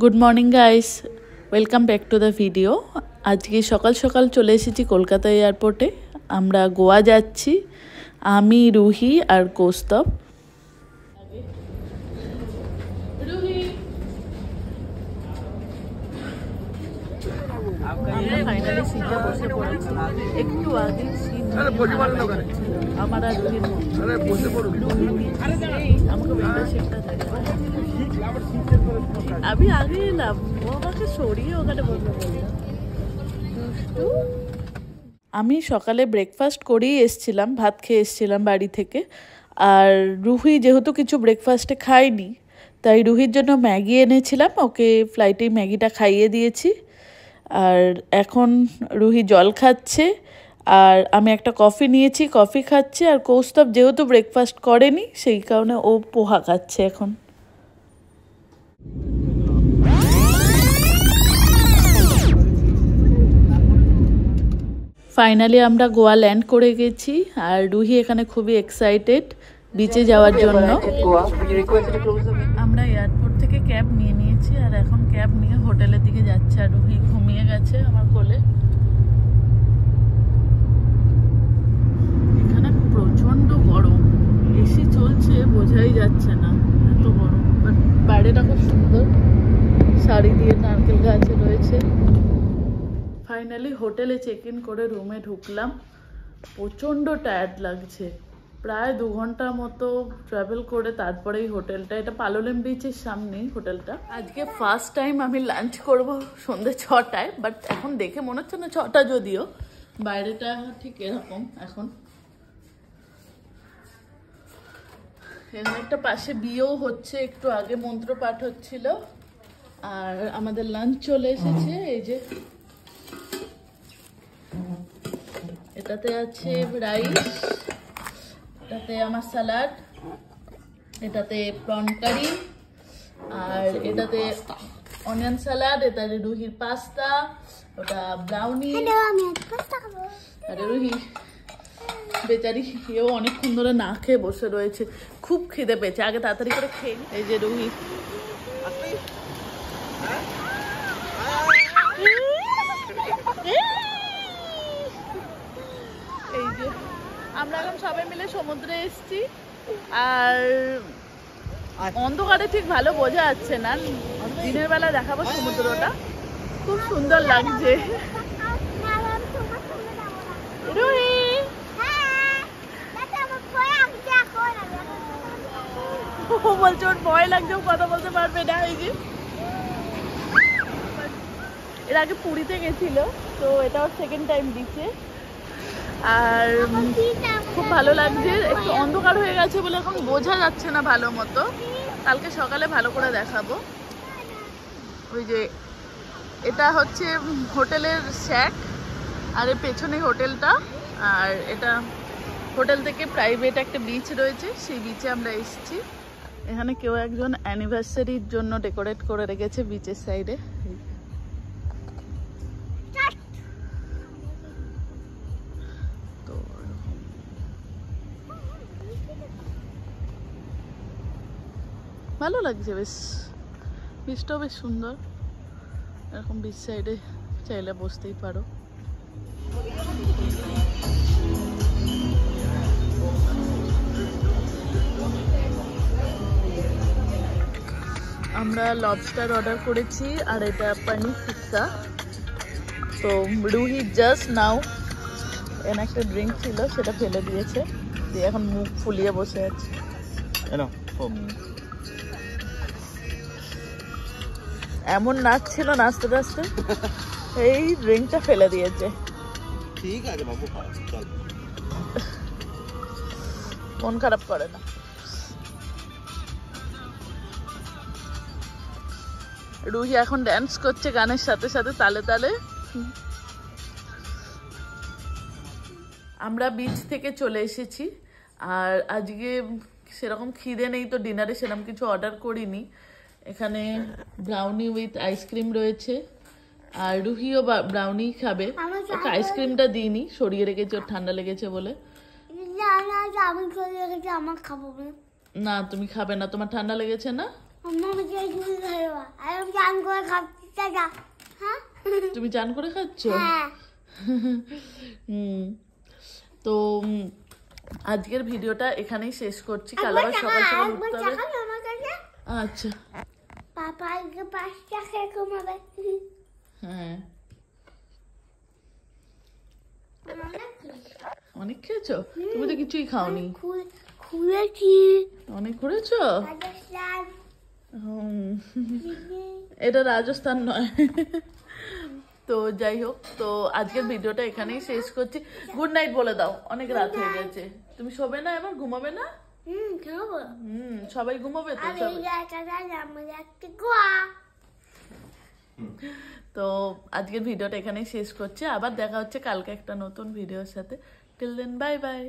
Good morning guys, welcome back to the video. আজকে সকাল সকাল চলে এসেছি কলকাতা এয়ারপোর্টে। আমরা গোয়া যাচ্ছি, আমি, রুহি আর কৌস্তব। আমরা ফাইনালি সিটে বসে পড়েছি। একটু আগে সিট আমার আর রুহির আমাকে উইন্ডো সিটটা থাকে। আমি আগে এলাম, ও আমাকে সরিয়ে ওখানে বসে পড়লাম। আমি সকালে ব্রেকফাস্ট করেই এসছিলাম, ভাত খেয়ে এসছিলাম বাড়ি থেকে। আর রুহি যেহেতু কিছু ব্রেকফাস্টে খায়নি, তাই রুহির জন্য ম্যাগি এনেছিলাম, ওকে ফ্লাইটেই ম্যাগিটা খাইয়ে দিয়েছি। আর এখন রুহি জল খাচ্ছে আর আমি একটা কফি নিয়েছি, কফি খাচ্ছে। আর কৌস্তব যেহেতু ব্রেকফাস্ট করেনি, সেই কারণে ও পোহা খাচ্ছে এখন। ফাইনালি আমরা গোয়া ল্যান্ড করে গেছি আর রুহি এখানে খুবই এক্সাইটেড বিচে যাওয়ার জন্য। আমরা এয়ারপোর্ট থেকে ক্যাব নিয়ে নিয়েছি আর এখন ক্যাব নিয়ে হোটেলের দিকে যাচ্ছে। আর রুহি ঘুমিয়ে গেছে আমার কোলে। এখানে প্রচন্ড গরম, এসি চলছে বোঝাই যাচ্ছে না, এত গরম। বাট বাইরেটা খুব সুন্দর, শাড়ি দিয়ে নারকেল গাছে রয়েছে। ফাইনালি হোটেলে চেক ইন করে রুমে ঢুকলাম। প্রচণ্ড টায়ার্ড লাগছে, প্রায় 2 ঘন্টার মতো ট্রাভেল করে তারপরেই হোটেলটা। এটা পালোলেম বিচের সামনেই হোটেলটা। আজকে ফার্স্ট টাইম আমি লাঞ্চ করব সন্ধ্যে 6টায়, বাট এখন দেখে মনে হচ্ছে না 6টা, যদিও বাইরেটা ঠিক এরকম। এখন এখানে একটা পাশে বিয়েও হচ্ছে, একটু আগে মন্ত্র পাঠ হচ্ছিল। আর আমাদের লাঞ্চ চলে এসেছে। এই যে এটাতে আছে রাইস, এটাতে আমার স্যালাড, এটাতে প্রন কারি, আর এটাতে অনিয়ন স্যালাড, এটাতে রুহির পাস্তা, ওটা ব্রাউনি। আরে রুহি বেচারি, এও অনেকক্ষণ ধরে না খেয়ে বসে রয়েছে, খুব খিদে পেয়েছে। আগে তাড়াতাড়ি করে খেয়ে। এই যে রুহি, এই যে আমরা এখন সবাই মিলে সমুদ্রে এসেছি। আর অন্ধকারে ঠিক ভালো বোঝা যাচ্ছে না, দিনের বেলা দেখাবো সমুদ্রটা, খুব সুন্দর লাগছে। রুহি ও বলছে ওর ভয় লাগছে, ও কথা বলতে পারবে না। এই যে এর আগে পুরীতে গেছিল, তো এটা ওর সেকেন্ড টাইম দিচ্ছে। আর খুব ভালো লাগছে। একটু অন্ধকার হয়ে গেছে বলে এখন বোঝা যাচ্ছে না ভালো মতো, কালকে সকালে ভালো করে দেখাবো। ওই যে এটা হচ্ছে হোটেলের শ্যাক, আর এর পেছনে হোটেলটা। আর এটা হোটেল থেকে প্রাইভেট একটা বিচ রয়েছে, সেই বিচে আমরা এসেছি। এখানে কেউ একজন অ্যানিভার্সারির জন্য ডেকোরেট করে রেখেছে বিচের সাইডে। ভালো লাগছে বেশ, বিচটাও বেশ সুন্দর। এরকম বিচ সাইডে চাইলে বসতেই পারো। আমরা লবস্টার অর্ডার করেছি আর এটা পনির টিক্কা। তো রুহি জাস্ট নাও এখানে একটা ড্রিঙ্ক ছিল, সেটা ফেলে দিয়েছে, দিয়ে এখন মুখ ফুলিয়ে বসে আছে। এমন নাচছিল, নাচতে নাচতে এই ড্রিঙ্কটা ফেলে দিয়েছে। ঠিক আছে বাবু, মন খারাপ করে না। রুহি এখন ড্যান্স করছে গানের সাথে সাথে, তালে তালে। আমরা বিচ থেকে চলে এসেছি আর আজকে সেরকম খিদে নেই, তো ডিনারে সেরকম কিছু অর্ডার করিনি। এখানে ব্রাউনি উইথ আইসক্রিম রয়েছে, আর রুহিও ব্রাউনি খাবে। ওকে আইসক্রিমটা দিইনি, সরিয়ে রেখেছি, ওর ঠান্ডা লেগেছে বলে। না তুমি খাবে না, তোমার ঠান্ডা লেগেছে না। করে খাচ্ছি দাদা। হ্যাঁ তুমি চান করে খাচ্ছ? হ্যাঁ তো আজকের ভিডিওটা এখানেই শেষ করছি। কাল আবার সকাল সকাল উঠতে হবে। আচ্ছা পাপা আজকে 5টা খেয়ে ঘুমাবে। হ্যাঁ অনেক খেয়েছো? তুমি তো কিছুই খাওনি। খুলেছি অনেক ঘুরেছো? রাজস্থান এটা রাজস্থান নয়। তো যাই হোক, তো আজকের ভিডিওটা এখানেই শেষ করছি। গুড নাইট বলে দাও, অনেক রাত হয়ে গেছে। তুমি শোবে না এবার, ঘুমাবে না? খাবো। সবাই ঘুমাবে তো? আর এই জায়গাটা নামে একটা গোয়া। তো আজকের ভিডিওটা এখানেই শেষ করছি। আবার দেখা হচ্ছে কালকে একটা নতুন ভিডিওর সাথে। Till then bye by.